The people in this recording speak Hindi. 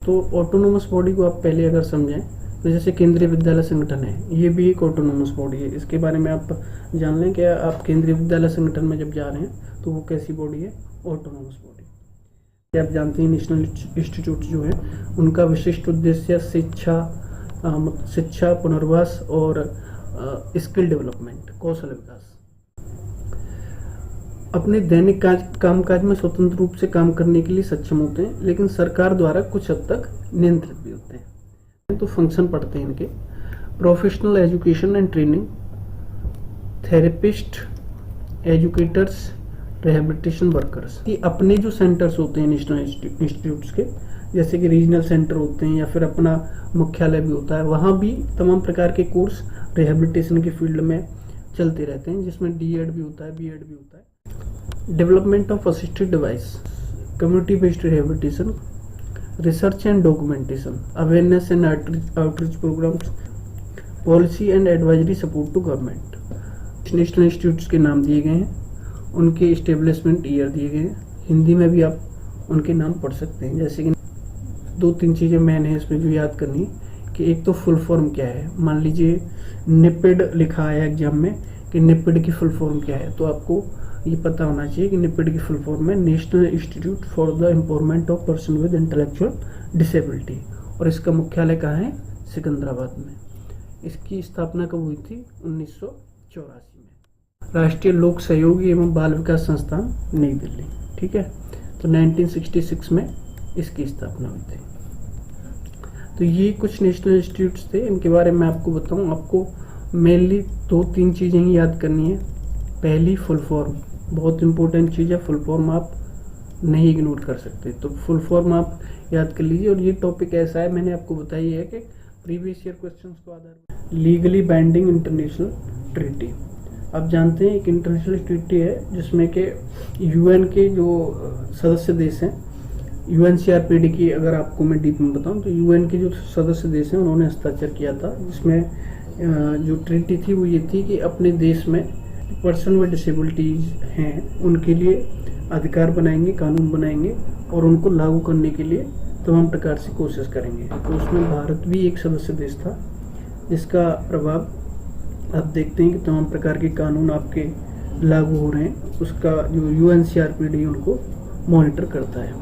तो ऑटोनोमस बॉडी को आप पहले अगर समझें तो जैसे केंद्रीय विद्यालय संगठन है, ये भी एक ऑटोनोमस बॉडी है। इसके बारे में आप जान लें कि आप केंद्रीय विद्यालय संगठन में जब जा रहे हैं तो वो कैसी बॉडी है, ऑटोनोमस बॉडी। आप जानते हैं नेशनल इंस्टीट्यूट जो है उनका विशिष्ट उद्देश्य शिक्षा पुनर्वास और स्किल डेवलपमेंट, कौशल विकास। अपने दैनिक कामकाज में स्वतंत्र रूप से काम करने के लिए सक्षम होते हैं, लेकिन सरकार द्वारा कुछ हद तक नियंत्रित भी होते हैं। तो फंक्शन पढ़ते हैं इनके: professional education and training, therapist, educators, rehabilitation workers. ये अपने जो सेंटर्स होते हैं नेशनल इंस्टीट्यूट्स के, जैसे कि रीजनल सेंटर होते हैं या फिर अपना मुख्यालय भी होता है, वहाँ भी तमाम प्रकार के कोर्स रिहेबिलिटेशन के फील्ड में चलते रहते हैं, जिसमें डीएड भी होता है, बीएड भी होता है। Development of assisted device, community based rehabilitation, research and documentation, awareness and outreach programmes, policy and advisory support to government. National institutes के नाम दिए गए हैं, उनके इस्टेब्लिशमेंट ईयर दिए गए हैं। हिंदी में भी आप उनके नाम पढ़ सकते हैं। जैसे कि 2-3 चीज़ें मेन है इसमें जो याद करनी है कि एक तो फुल फॉर्म क्या है। मान लीजिए निपिड लिखा है एग्जाम में कि निपिड की फुल फॉर्म क्या है, तो आपको ये पता होना चाहिए कि निपिड की फुल फॉर्म है national institute for the empowerment of person with intellectual disability, और इसका मुख्यालय कहाँ है, सिकंदराबाद में। इसकी स्थापना कब हुई थी, 1984 में। राष्ट्रीय लोक सहयोग एवं बाल विकास संस्थान, नई दिल्ली। ठीक है, तो 1966 में इसकी स्थापना हुई थी। तो ये कुछ नेशनल इंस्टीट्यूट्स थे, इनके बारे में आपको बताऊं। आपको मेनली 2-3 चीज़ें ही याद करनी है। पहली, फुल फॉर्म, बहुत इंपॉर्टेंट चीज़ है। फुल फॉर्म आप नहीं इग्नोर कर सकते, तो फुल फॉर्म आप याद कर लीजिए। और ये टॉपिक ऐसा है, मैंने आपको बताई है कि प्रीवियस ईयर क्वेश्चंस को आधार। लीगली बाइंडिंग इंटरनेशनल ट्रीटी, आप जानते हैं एक इंटरनेशनल ट्रीटी है जिसमें कि यूएन के जो सदस्य देश हैं, यूएनसीआरपीडी की अगर आपको मैं डीप में बताऊं तो यूएन के जो सदस्य देश हैं उन्होंने हस्ताक्षर किया था, जिसमें जो ट्रीटी थी वो ये थी कि अपने देश में पर्सन विद डिसेबिलिटीज हैं उनके लिए अधिकार बनाएंगे, कानून बनाएंगे और उनको लागू करने के लिए तमाम प्रकार से कोशिश करेंगे। तो उसमें भारत भी एक सदस्य देश था, जिसका प्रभाव आप देखते हैं कि तमाम प्रकार के कानून आपके लागू हो रहे हैं। उसका जो यूएनसीआरपीडी उनको मॉनिटर करता है।